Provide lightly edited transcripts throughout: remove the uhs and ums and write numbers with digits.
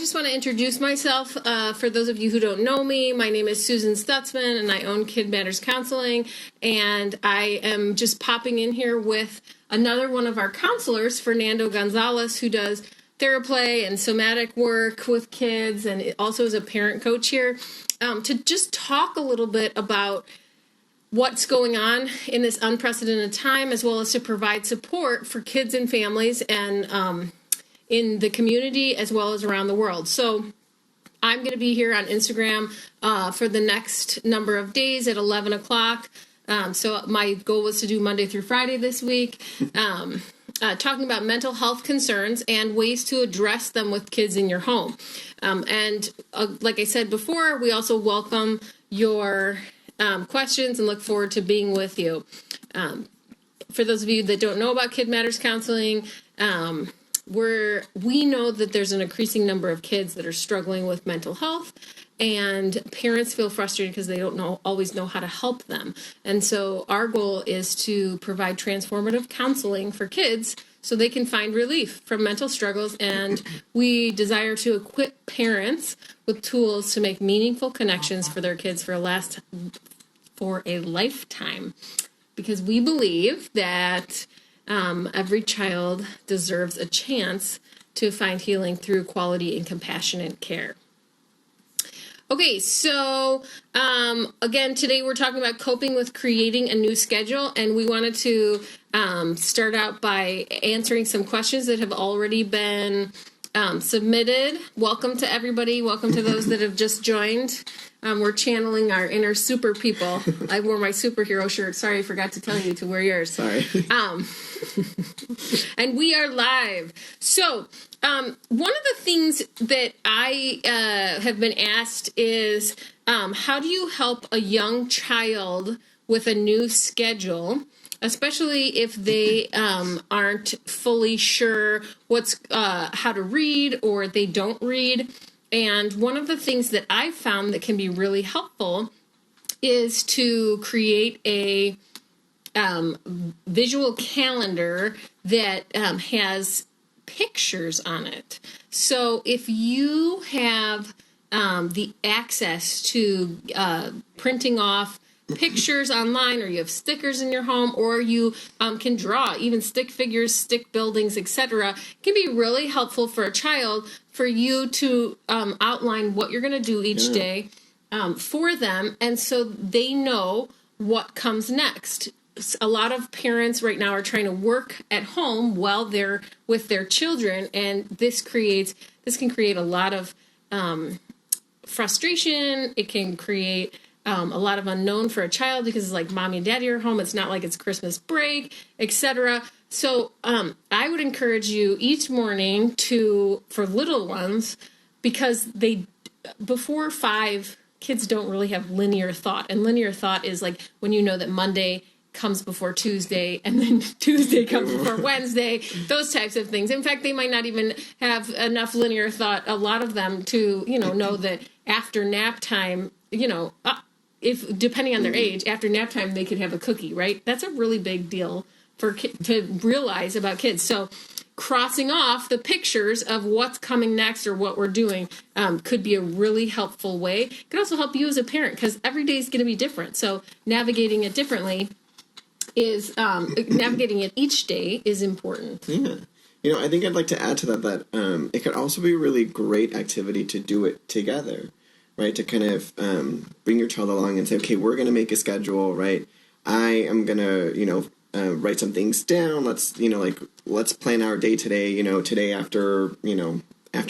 just want to introduce myself. For those of you who don't know me, my name is Susan Stutzman, and I own Kid Matters Counseling. And I am just popping in here with another one of our counselors, Fernando Gonzalez, who does theraplay and somatic work with kids, and also is a parent coach here, to just talk a little bit about what's going on in this unprecedented time, as well as to provide support for kids and families and in the community as well as around the world. So I'm going to be here on Instagram for the next number of days at 11 o'clock. So my goal was to do Monday through Friday this week, talking about mental health concerns and ways to address them with kids in your home. And like I said before, we also welcome your questions and look forward to being with you. For those of you that don't know about Kid Matters Counseling, we know that there's an increasing number of kids that are struggling with mental health, and parents feel frustrated because they don't always know how to help them. And so our goal is to provide transformative counseling for kids so they can find relief from mental struggles, and we desire to equip parents with tools to make meaningful connections for their kids for a lifetime, because we believe that every child deserves a chance to find healing through quality and compassionate care. Okay, so again, today we're talking about coping with creating a new schedule, and we wanted to start out by answering some questions that have already been submitted. Welcome to everybody. Welcome to those that have just joined. We're channeling our inner super people. I wore my superhero shirt. Sorry, I forgot to tell you to wear yours. Sorry. And we are live. So one of the things that I have been asked is, how do you help a young child with a new schedule, especially if they aren't fully sure how to read, or they don't read? And one of the things that I've found that can be really helpful is to create a visual calendar that has pictures on it. So if you have the access to printing off pictures online, or you have stickers in your home, or you can draw even stick figures, stick buildings, etc., it can be really helpful for a child for you to outline what you're going to do each day for them, and so they know what comes next. A lot of parents right now are trying to work at home while they're with their children, and this can create a lot of frustration. It can create a lot of unknown for a child, because it's like mommy and daddy are home. It's not like it's Christmas break, etc. So I would encourage you each morning for little ones, because before 5, kids don't really have linear thought. And linear thought is like when you know that Monday comes before Tuesday, and then Tuesday comes before Wednesday, those types of things. In fact, they might not even have enough linear thought, a lot of them, to know that after nap time, if depending on their age, after nap time they could have a cookie, right? That's a really big deal to realize about kids. So crossing off the pictures of what's coming next or what we're doing could be a really helpful way. It could also help you as a parent, because every day is going to be different. So navigating it differently is navigating it each day is important. Yeah. I think I'd like to add to that it could also be a really great activity to do it together, right? To kind of bring your child along and say, okay, we're going to make a schedule, right? I am going to, write some things down. Let's plan our day today, today after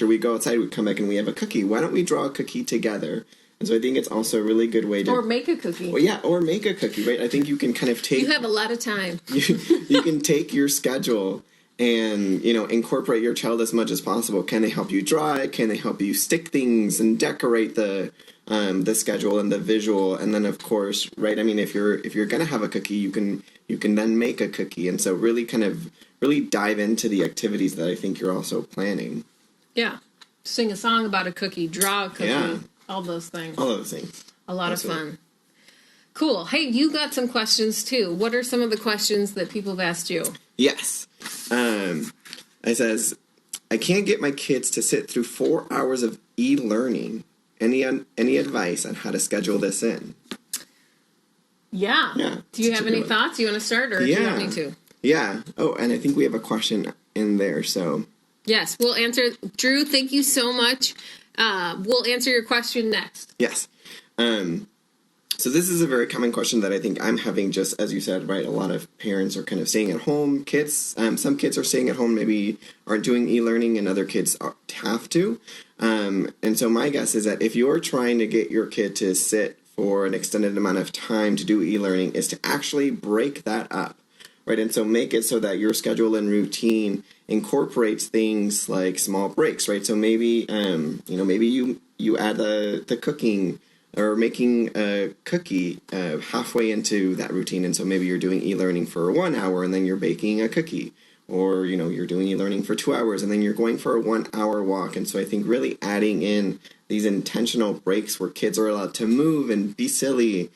we go outside, we come back and we have a cookie. Why don't we draw a cookie together? And so I think it's also a really good way to... Or make a cookie. Well, yeah, or make a cookie, right? I think you can kind of take... You have a lot of time. You can take your schedule and, incorporate your child as much as possible. Can they help you draw it? Can they help you stick things and decorate the schedule and the visual? And then, of course, right, I mean, if you're going to have a cookie, you can then make a cookie. And so really dive into the activities that I think you're also planning. Yeah. Sing a song about a cookie, draw a cookie. Yeah. All those things. All those things. A lot of fun. Cool. Hey, you got some questions too. What are some of the questions that people have asked you? Yes. It says, I can't get my kids to sit through 4 hours of e-learning. Any advice on how to schedule this in? Yeah. Do you have any thoughts? You want to start, or do you want me to? Yeah. Oh, and I think we have a question in there, so. Yes, we'll answer. Drew, thank you so much. We'll answer your question next. Yes. So this is a very common question that I think I'm having, just as you said, right? A lot of parents are kind of staying at home. Some kids are staying at home, maybe aren't doing e-learning, and other kids have to. And so my guess is that if you're trying to get your kid to sit for an extended amount of time to do e-learning, is to actually break that up, right? And so make it so that your schedule and routine incorporates things like small breaks, right? So maybe, maybe you add the cooking or making a cookie halfway into that routine. And so maybe you're doing e-learning for 1 hour and then you're baking a cookie. Or, you're doing e-learning for 2 hours and then you're going for a 1 hour walk. And so I think really adding in these intentional breaks where kids are allowed to move and be silly,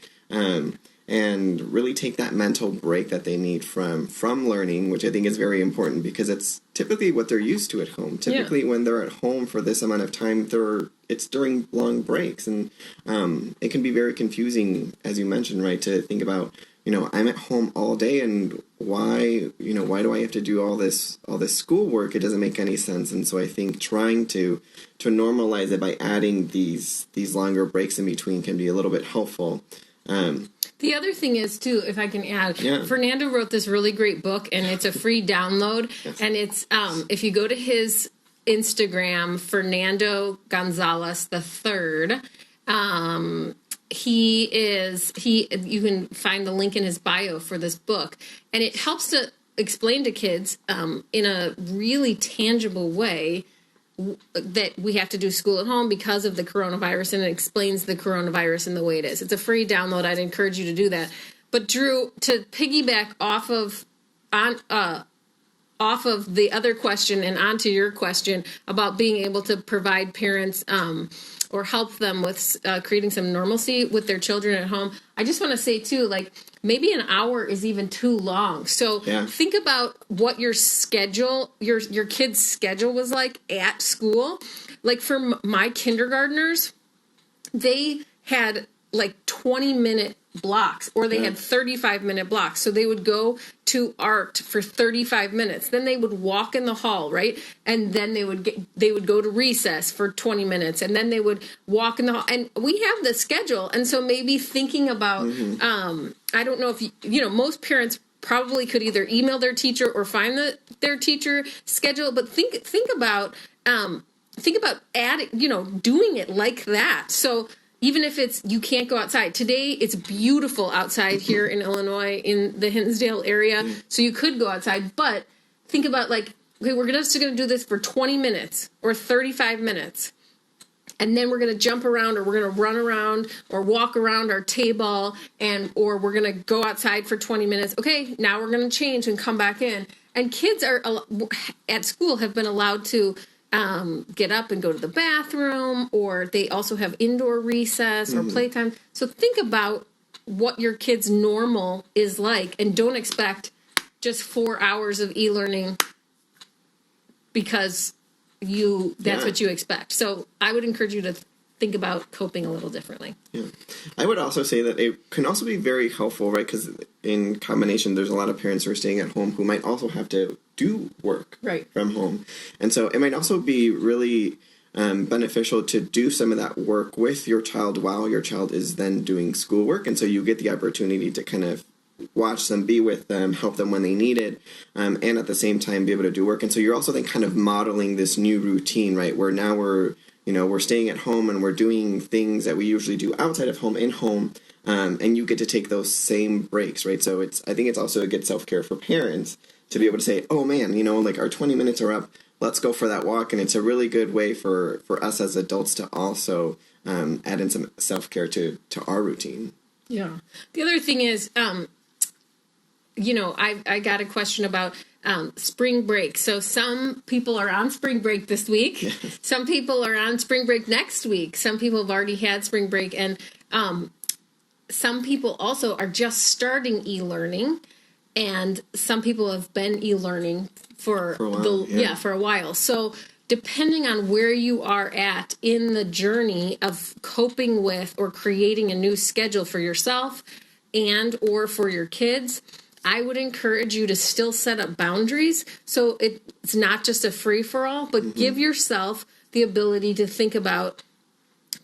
and really take that mental break that they need from learning, which I think is very important because it's typically what they're used to at home. Typically when they're at home for this amount of time, it's during long breaks. And it can be very confusing, as you mentioned, right, to think about, I'm at home all day, and why do I have to do all this schoolwork? It doesn't make any sense. And so I think trying to normalize it by adding these longer breaks in between can be a little bit helpful. The other thing is, too, if I can add, Fernando wrote this really great book, and it's a free download. Yes. And it's, if you go to his Instagram, Fernando Gonzalez III, you can find the link in his bio for this book. And it helps to explain to kids in a really tangible way that we have to do school at home because of the coronavirus, and it explains the coronavirus and the way it is. It's a free download. I'd encourage you to do that. But Drew, to piggyback off of the other question and onto your question about being able to provide parents or help them with creating some normalcy with their children at home, I just want to say too, maybe an hour is even too long. So think about what your schedule, your kid's schedule was like at school. Like for my kindergartners, they had 20-minute blocks, or they had 35-minute blocks. So they would go to art for 35 minutes. Then they would walk in the hall, right? And then they would go to recess for 20 minutes, and then they would walk in the hall. And we have the schedule. And so maybe thinking about, I don't know if most parents probably could either email their teacher or find their teacher schedule, but think about adding, doing it like that. So even if you can't go outside. Today, it's beautiful outside here in Illinois, in the Hinsdale area. So you could go outside, but think about okay, we're just going to do this for 20 minutes or 35 minutes. And then we're going to jump around, or we're going to run around or walk around our table, or we're going to go outside for 20 minutes. Okay, now we're going to change and come back in. And kids at school have been allowed to get up and go to the bathroom, or they also have indoor recess or playtime. So think about what your kid's normal is like, and don't expect just 4 hours of e-learning because that's what you expect. So I would encourage you to think about coping a little differently. Yeah. I would also say that it can also be very helpful, right? Because in combination, there's a lot of parents who are staying at home who might also have to do work from home. And so it might also be really beneficial to do some of that work with your child while your child is then doing schoolwork. And so you get the opportunity to kind of watch them, be with them, help them when they need it, and at the same time be able to do work. And so you're also then kind of modeling this new routine, right? Where now we're staying at home and we're doing things that we usually do outside of home, in home, and you get to take those same breaks, right? So I think it's also a good self-care for parents to be able to say, oh man, our 20 minutes are up, let's go for that walk. And it's a really good way for us as adults to also add in some self-care to our routine. Yeah. The other thing is, I got a question about spring break. So some people are on spring break this week. Some people are on spring break next week. Some people have already had spring break. And some people also are just starting e-learning. And some people have been e-learning for a while, for a while. So depending on where you are at in the journey of coping with or creating a new schedule for yourself and or for your kids, I would encourage you to still set up boundaries. So it's not just a free-for-all, but give yourself the ability to think about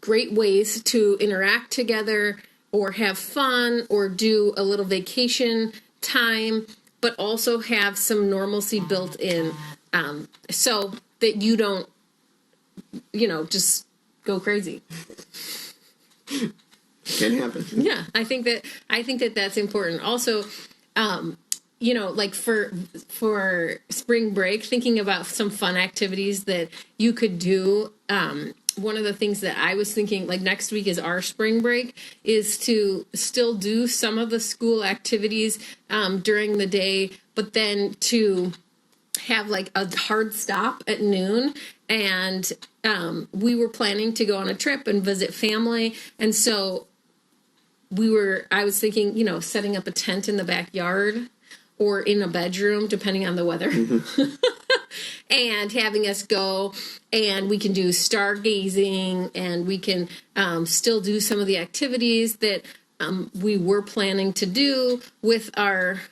great ways to interact together or have fun or do a little vacation time, but also have some normalcy built in, so that you don't, just go crazy. Can happen. Yeah, I think that that's important. Also, like for spring break, thinking about some fun activities that you could do. One of the things that I was thinking, like next week is our spring break, is to still do some of the school activities during the day, but then to have like a hard stop at noon. And we were planning to go on a trip and visit family. And so I was thinking, setting up a tent in the backyard or in a bedroom, depending on the weather, and having us go, and we can do stargazing, and we can still do some of the activities that we were planning to do with our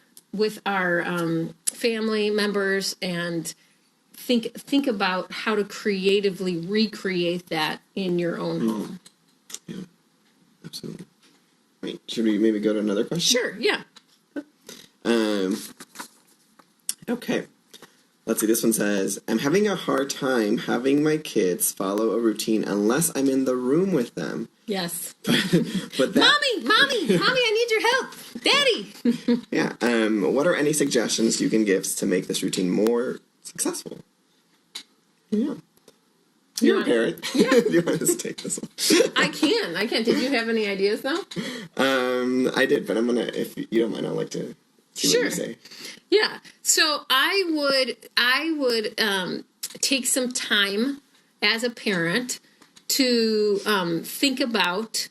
family members, and think about how to creatively recreate that in your own home. Yeah, absolutely. Right. Should we maybe go to another question? Sure, yeah. Okay. Let's see. This one says, I'm having a hard time having my kids follow a routine unless I'm in the room with them. Yes. But Mommy, I need your help. Daddy. Yeah. What are any suggestions you can give to make this routine more successful? Yeah. You're a parent. Yeah. Do you want us to take this one? I can. Did you have any ideas though? I did, but I'm gonna, if you don't mind, I'd like to see what you say. Yeah. So I would take some time as a parent to think about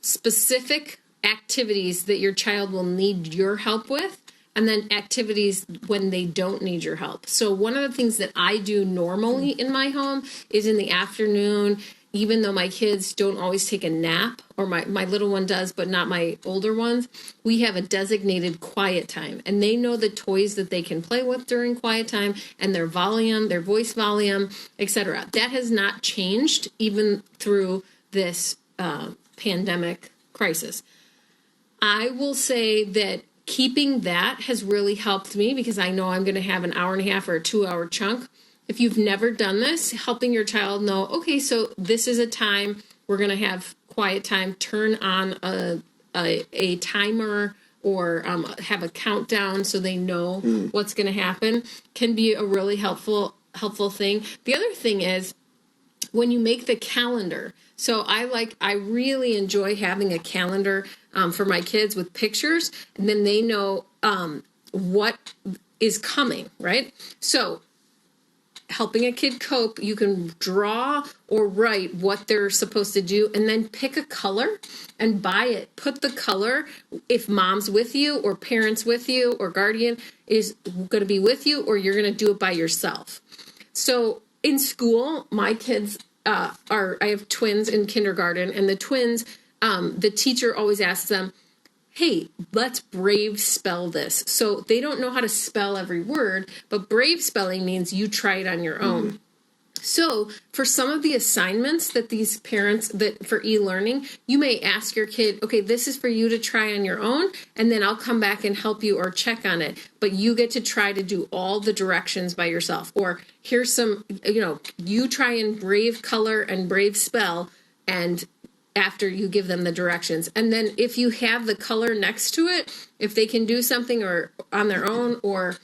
specific activities that your child will need your help with, and then activities when they don't need your help. So one of the things that I do normally in my home is in the afternoon, even though my kids don't always take a nap, or my little one does, but not my older ones, we have a designated quiet time. And they know the toys that they can play with during quiet time and their volume, their voice volume, etc. That has not changed even through this pandemic crisis. I will say that keeping that has really helped me, because I know I'm going to have an hour and a half or a 2-hour chunk. If you've never done this, helping your child know, okay, so this is a time we're going to have quiet time, turn on a timer or have a countdown so they know what's going to happen, can be a really helpful thing. The other thing is when you make the calendar. So I really enjoy having a calendar for my kids with pictures, and then they know what is coming, right? So helping a kid cope, you can draw or write what they're supposed to do, and then pick a color and buy it. Put the color, if mom's with you or parents with you or guardian is going to be with you, or you're going to do it by yourself. So in school, my kids I have twins in kindergarten, and the twins, the teacher always asks them, hey, let's brave spell this. So they don't know how to spell every word, but brave spelling means you try it on your own. So for some of the assignments that these parents, that for e-learning, you may ask your kid, okay, this is for you to try on your own, and then I'll come back and help you or check on it. But you get to try to do all the directions by yourself. Or here's some, you try and brave color and brave spell, and after you give them the directions. And then if you have the color next to it, if they can do something or on their own, or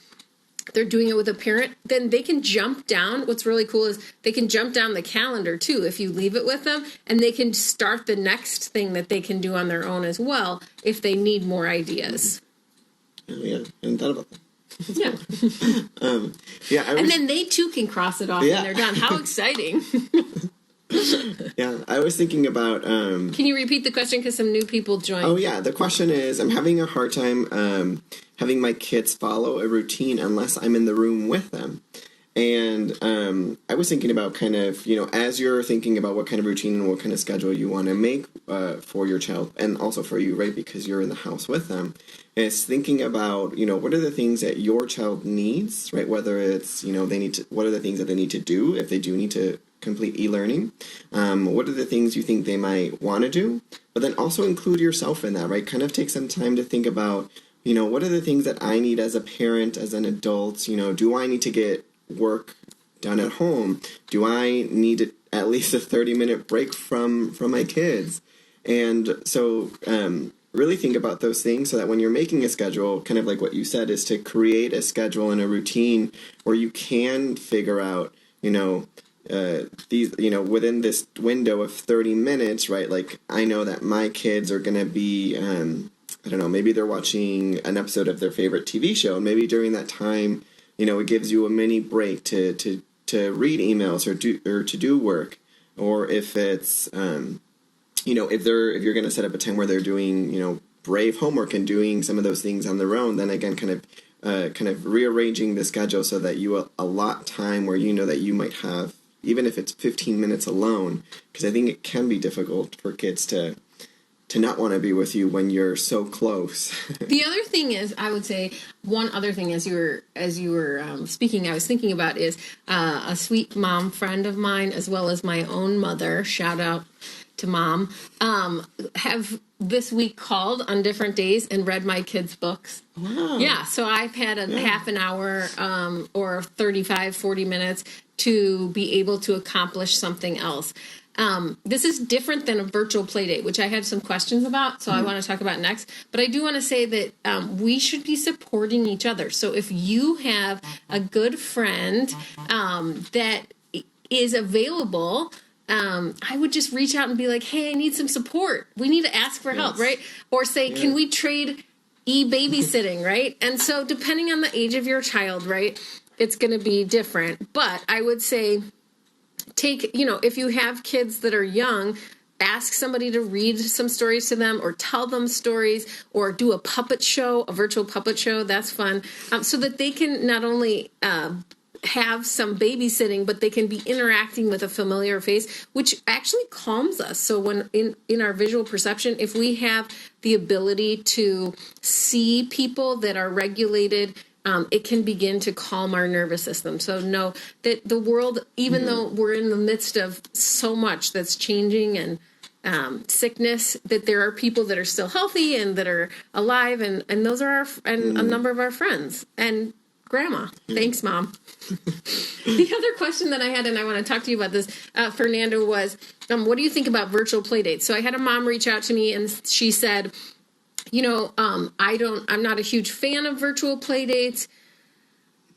they're doing it with a parent, then they can jump down. What's really cool is they can jump down the calendar too if you leave it with them, and they can start the next thing that they can do on their own as well if they need more ideas. Oh, yeah, I hadn't thought about that. Yeah. And then they too can cross it off when they're done. How exciting. Yeah, I was thinking about. Can you repeat the question because some new people joined? Oh yeah, the question is, I'm having a hard time having my kids follow a routine unless I'm in the room with them. And I was thinking about kind of, as you're thinking about what kind of routine and what kind of schedule you want to make for your child and also for you, right? Because you're in the house with them, is thinking about, what are the things that your child needs, right? Whether it's, what are the things that they need to do if they do need to complete e-learning? What are the things you think they might want to do? But then also include yourself in that, right? Kind of take some time to think about, what are the things that I need as a parent, as an adult? Do I need to get work done at home? Do I need at least a 30-minute break from my kids? And so really think about those things so that when you're making a schedule, kind of like what you said, is to create a schedule and a routine where you can figure out, these, within this window of 30 minutes, right? Like, I know that my kids are going to be, I don't know, maybe they're watching an episode of their favorite TV show. And maybe during that time, it gives you a mini break to read emails or to do work. Or if it's, if you're going to set up a time where they're doing, brave homework and doing some of those things on their own, then again, kind of rearranging the schedule so that you allot time where that you might have, even if it's 15 minutes alone, because I think it can be difficult for kids to not want to be with you when you're so close. The other thing is, I would say, one other thing as you were speaking, I was thinking about is a sweet mom friend of mine, as well as my own mother, shout out to mom, have this week called on different days and read my kids' books. Wow. Yeah, so I've had a half an hour or 35, 40 minutes to be able to accomplish something else. This is different than a virtual play date, which I had some questions about, so I want to talk about next. But I do want to say that we should be supporting each other. So if you have a good friend that is available, I would just reach out and be like, hey, I need some support. We need to ask for help, right? Or say, can we trade e-babysitting, right? And so depending on the age of your child, right, it's going to be different. But I would say, if you have kids that are young, ask somebody to read some stories to them or tell them stories or do a puppet show, a virtual puppet show. That's fun. So that they can not only have some babysitting, but they can be interacting with a familiar face, which actually calms us. So when in our visual perception, if we have the ability to see people that are regulated, it can begin to calm our nervous system. So know that the world, even though we're in the midst of so much that's changing and sickness, that there are people that are still healthy and that are alive, and those are a number of our friends and grandma. Thanks, Mom. The other question that I had, and I want to talk to you about this, Fernando, was what do you think about virtual play dates? So I had a mom reach out to me and she said, I'm not a huge fan of virtual play dates.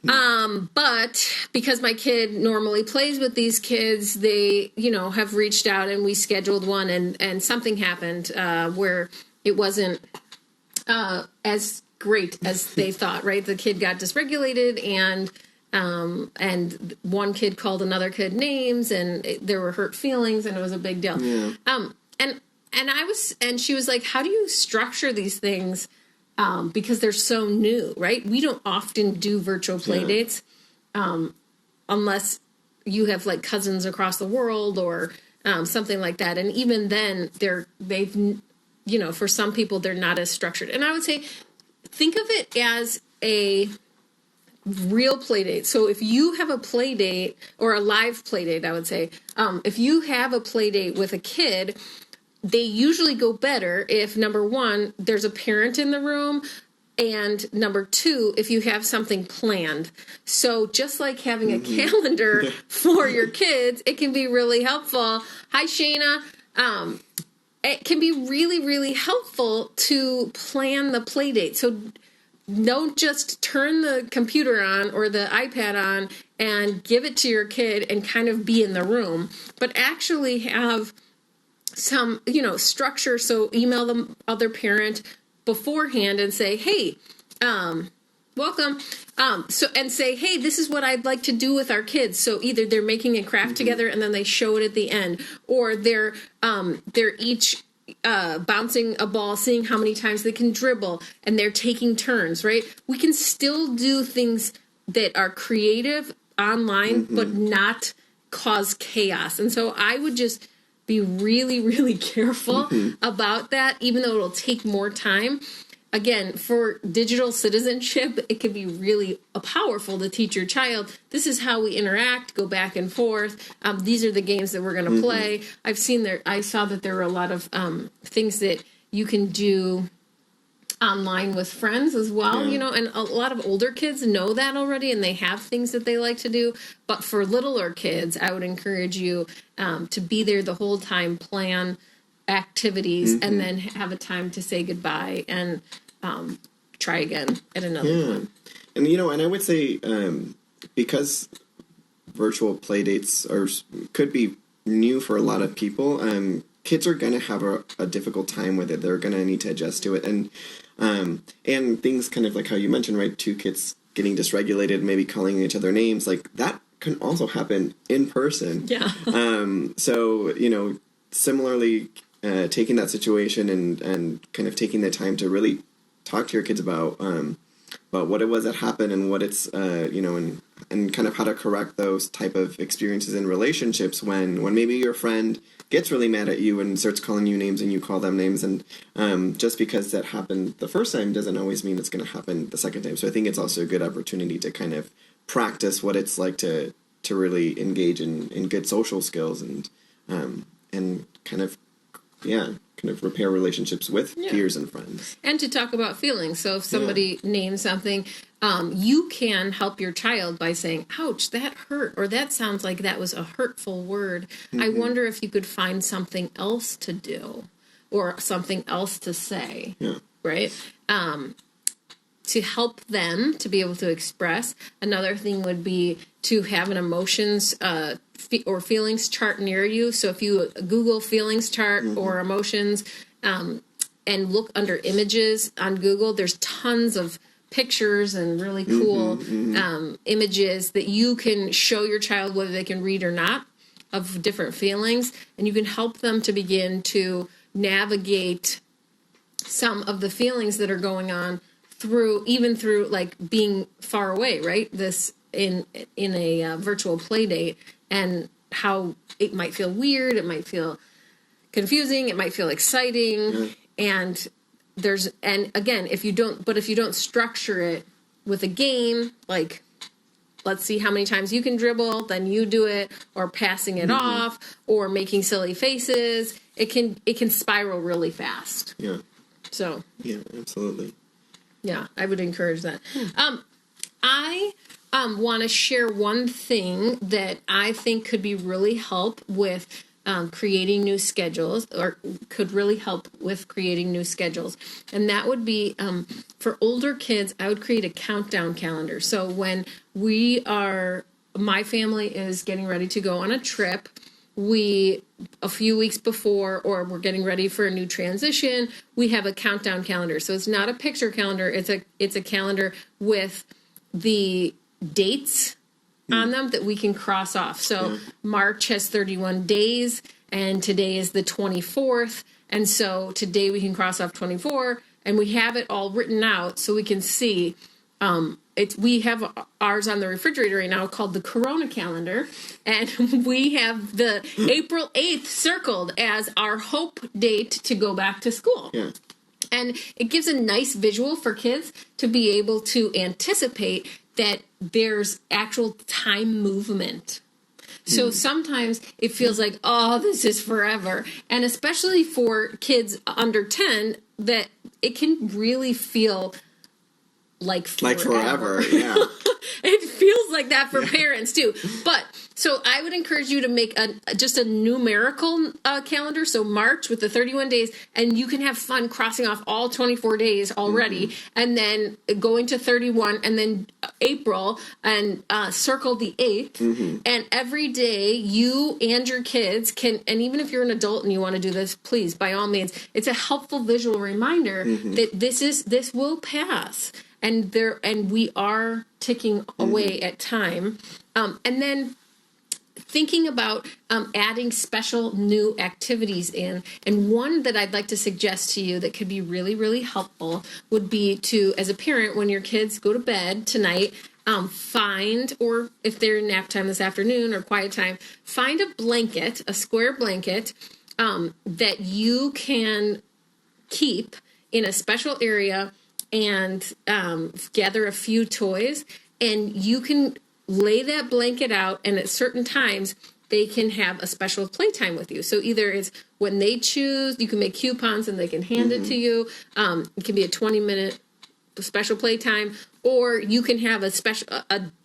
But because my kid normally plays with these kids, they, have reached out and we scheduled one and something happened, where it wasn't, as great as they thought, right? The kid got dysregulated and one kid called another kid names and there were hurt feelings and it was a big deal. Yeah. And she was like, how do you structure these things? Because they're so new, right? We don't often do virtual play dates, unless you have like cousins across the world or, something like that. And even then for some people, they're not as structured. And I would say, think of it as a real play date. So if you have a play date or a live play date, I would say, if you have a play date with a kid, they usually go better if, number one, there's a parent in the room, and number two, if you have something planned. So just like having a calendar for your kids, it can be really helpful. Hi, Shayna. It can be really, really helpful to plan the play date. So don't just turn the computer on or the iPad on and give it to your kid and kind of be in the room, but actually have some, structure. So email the other parent beforehand and say, hey, welcome. And say, hey, this is what I'd like to do with our kids. So either they're making a craft together and then they show it at the end, or they're each bouncing a ball, seeing how many times they can dribble, and they're taking turns, right? We can still do things that are creative online, but not cause chaos. And so I would just be really, really careful about that, even though it'll take more time. Again, for digital citizenship, it can be really powerful to teach your child, this is how we interact, go back and forth. These are the games that we're going to play. I saw that there were a lot of things that you can do online with friends as well, and a lot of older kids know that already, and they have things that they like to do. But for littler kids, I would encourage you to be there the whole time, plan activities, and then have a time to say goodbye and try again at another one. And and I would say because virtual play dates could be new for a lot of people, kids are going to have a difficult time with it. They're going to need to adjust to it, and things kind of like how you mentioned, right? Two kids getting dysregulated, maybe calling each other names, like that can also happen in person. Yeah. So similarly, taking that situation and kind of taking the time to really talk to your kids about what it was that happened and what it's and kind of how to correct those type of experiences in relationships when maybe your friend gets really mad at you and starts calling you names and you call them names, and just because that happened the first time doesn't always mean it's going to happen the second time. So I think it's also a good opportunity to kind of practice what it's like to really engage in good social skills and kind of repair relationships with peers and friends. And to talk about feelings. So if somebody names something, you can help your child by saying, ouch, that hurt, or that sounds like that was a hurtful word. I wonder if you could find something else to do or something else to say, right? To help them to be able to express. Another thing would be to have an emotions or feelings chart near you. So if you Google feelings chart or emotions and look under images on Google, there's tons of pictures and really cool images that you can show your child whether they can read or not of different feelings. And you can help them to begin to navigate some of the feelings that are going on through like being far away, right? This in a virtual play date, and how it might feel weird, it might feel confusing, it might feel exciting, and again, if you don't structure it with a game, like let's see how many times you can dribble, then you do it, or passing it off, or making silly faces, it can spiral really fast. Yeah. So. Yeah, absolutely. Yeah, I would encourage that. I want to share one thing that I think could be really help with creating new schedules, or could really help with creating new schedules. And that would be for older kids, I would create a countdown calendar. So when my family is getting ready to go on a trip, a few weeks before, or we're getting ready for a new transition, we have a countdown calendar. So it's not a picture calendar, it's a calendar with the dates on them that we can cross off. So March has 31 days, and today is the 24th. And so today we can cross off 24, and we have it all written out so we can see. We have ours on the refrigerator right now called the Corona calendar, and we have the April 8th circled as our hope date to go back to school. Yeah. And it gives a nice visual for kids to be able to anticipate that there's actual time movement. So sometimes it feels like, oh, this is forever. And especially for kids under 10, that it can really feel like forever. Yeah. It feels like that for parents too. But so I would encourage you to make just a numerical calendar. So March with the 31 days, and you can have fun crossing off all 24 days already, and then going to 31, and then April, and circle the 8th. And every day you and your kids can, and even if you're an adult and you want to do this, please, by all means, it's a helpful visual reminder that this will pass. and we are ticking away at time. And then thinking about adding special new activities in. And one that I'd like to suggest to you that could be really, really helpful would be to, as a parent, when your kids go to bed tonight, find, or if they're nap time this afternoon or quiet time, find a blanket, a square blanket, that you can keep in a special area, and gather a few toys, and you can lay that blanket out, and at certain times they can have a special playtime with you. So either it's when they choose, you can make coupons and they can hand it to you. It can be a 20-minute special playtime, or you can have a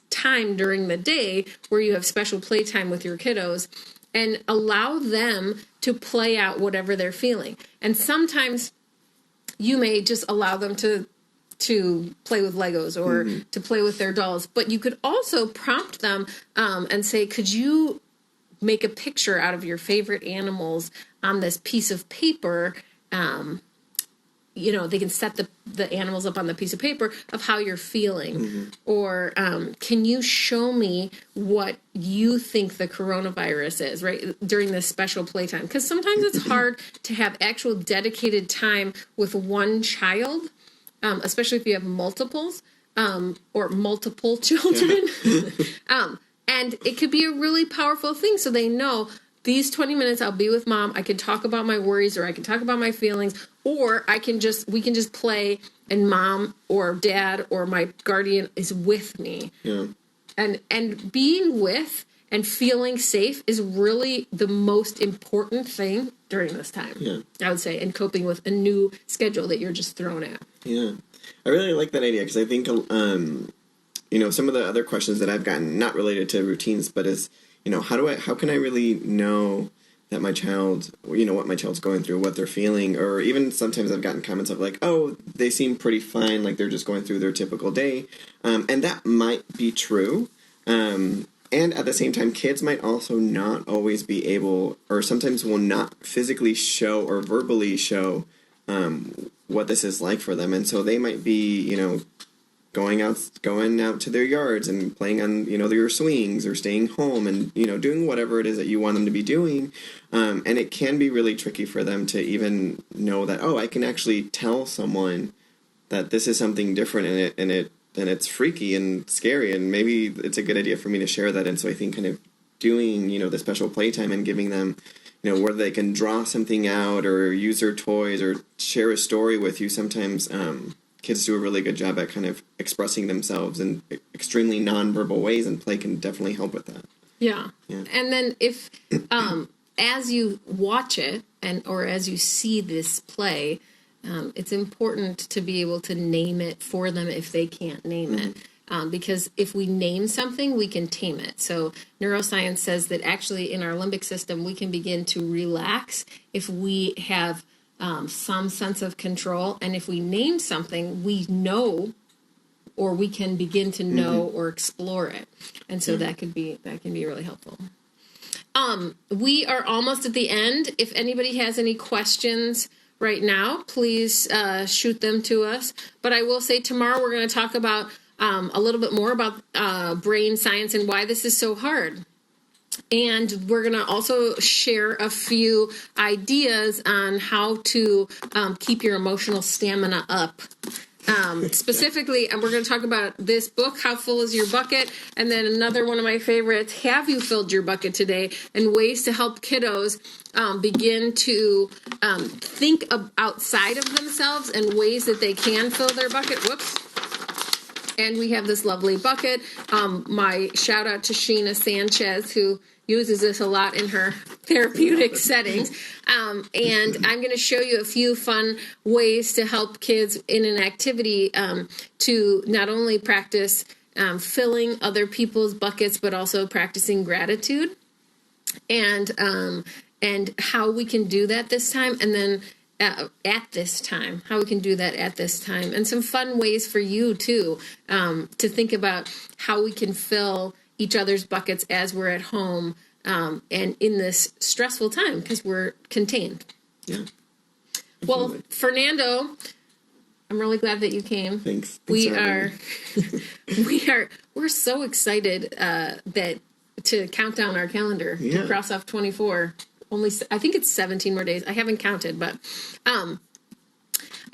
time during the day where you have special playtime with your kiddos, and allow them to play out whatever they're feeling. And sometimes you may just allow them to play with Legos or to play with their dolls. But you could also prompt them and say, could you make a picture out of your favorite animals on this piece of paper? They can set the animals up on the piece of paper of how you're feeling. Or can you show me what you think the coronavirus is, right, during this special playtime? Because sometimes it's hard to have actual dedicated time with one child, especially if you have multiples or multiple children. And it could be a really powerful thing. So they know these 20 minutes I'll be with mom. I can talk about my worries, or I can talk about my feelings, or we can just play, and mom or dad or my guardian is with me. Yeah. And being with and feeling safe is really the most important thing during this time. Yeah. I would say, and coping with a new schedule that you're just thrown at. Yeah. I really like that idea, because I think, some of the other questions that I've gotten, not related to routines, but is, how can I really know that my child, what my child's going through, what they're feeling? Or even sometimes I've gotten comments of like, oh, they seem pretty fine, like they're just going through their typical day. And that might be true. And at the same time, kids might also not always be able, or sometimes will not physically show or verbally show what this is like for them. And so they might be, going out to their yards and playing on, their swings, or staying home and, doing whatever it is that you want them to be doing. And it can be really tricky for them to even know that, oh, I can actually tell someone that this is something different, and it's freaky and scary, and maybe it's a good idea for me to share that. And so I think kind of doing, the special playtime and giving them, where they can draw something out or use their toys or share a story with you. Sometimes kids do a really good job at kind of expressing themselves in extremely nonverbal ways, and play can definitely help with that. Yeah. And then if, as you watch it or as you see this play, it's important to be able to name it for them if they can't name it. Because if we name something, we can tame it. So neuroscience says that actually in our limbic system, we can begin to relax if we have some sense of control. And if we name something, we know, or we can begin to know or explore it. And so that can be really helpful. We are almost at the end. If anybody has any questions right now, please shoot them to us. But I will say tomorrow we're going to talk about a little bit more about brain science and why this is so hard. And we're going to also share a few ideas on how to keep your emotional stamina up. Specifically, we're going to talk about this book, How Full is Your Bucket? And then another one of my favorites, Have You Filled Your Bucket Today? And ways to help kiddos begin to think outside of themselves and ways that they can fill their bucket. Whoops. And we have this lovely bucket. My shout out to Sheena Sanchez, who uses this a lot in her therapeutic settings. And I'm going to show you a few fun ways to help kids in an activity to not only practice filling other people's buckets, but also practicing gratitude, and how we can do that this time. And then at this time, how we can do that at this time, and some fun ways for you too to think about how we can fill each other's buckets as we're at home and in this stressful time because we're contained. Yeah. Well, Fernando, I'm really glad that you came. Thanks. We're so excited to count down our calendar to cross off 24. I think it's 17 more days. I haven't counted, but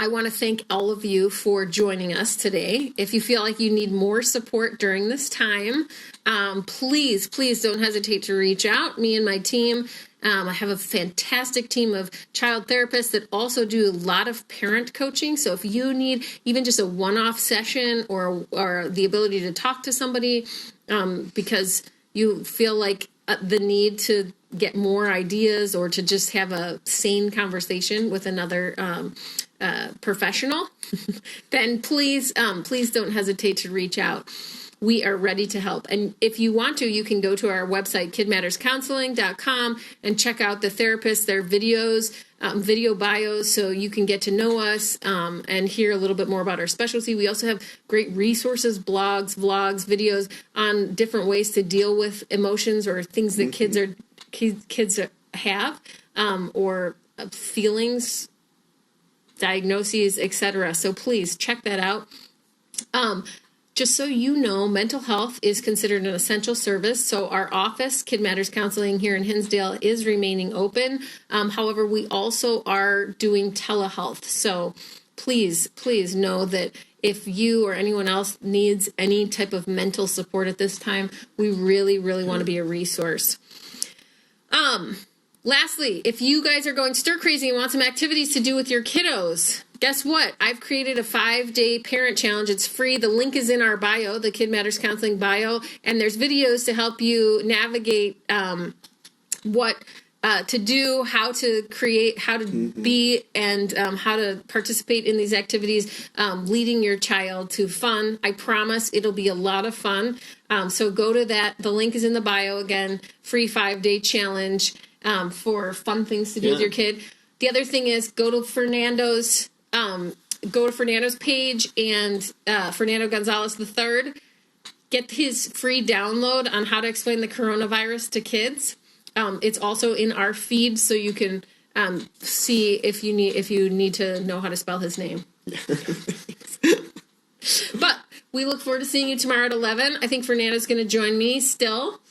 I want to thank all of you for joining us today. If you feel like you need more support during this time, please don't hesitate to reach out. Me and my team, I have a fantastic team of child therapists that also do a lot of parent coaching. So if you need even just a one-off session or the ability to talk to somebody because you feel like the need to get more ideas or to just have a sane conversation with another professional, then please don't hesitate to reach out. We are ready to help. And if you want to, you can go to our website, kidmatterscounseling.com, and check out the therapists, their videos, video bios, so you can get to know us and hear a little bit more about our specialty. We also have great resources, blogs, vlogs, videos on different ways to deal with emotions or things that kids have or feelings, diagnoses, etc. So please check that out. Just so you know, mental health is considered an essential service. So our office, Kid Matters Counseling here in Hinsdale, is remaining open. However, we also are doing telehealth. So please know that if you or anyone else needs any type of mental support at this time, we really want to be a resource. Lastly, if you guys are going stir crazy and want some activities to do with your kiddos, guess what? I've created a 5-day parent challenge. It's free. The link is in our bio, the Kid Matters Counseling bio, and there's videos to help you navigate what to do, how to create, how to be, and how to participate in these activities, leading your child to fun. I promise it'll be a lot of fun. So go to that. The link is in the bio again, free 5-day challenge for fun things to do with your kid. The other thing is go to Fernando's page and Fernando Gonzalez III. Get his free download on how to explain the coronavirus to kids. It's also in our feed, so you can see if you need to know how to spell his name. But we look forward to seeing you tomorrow at 11. I think Fernando's going to join me still.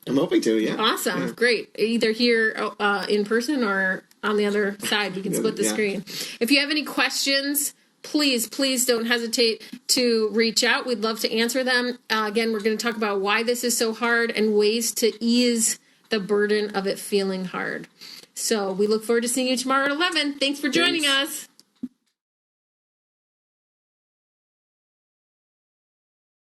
I'm hoping to, yeah. Awesome. Yeah. Great. Either here in person or on the other side. We can split the screen. If you have any questions, please don't hesitate to reach out. We'd love to answer them. Again, we're going to talk about why this is so hard and ways to ease the burden of it feeling hard. So we look forward to seeing you tomorrow at 11. Thanks for joining us.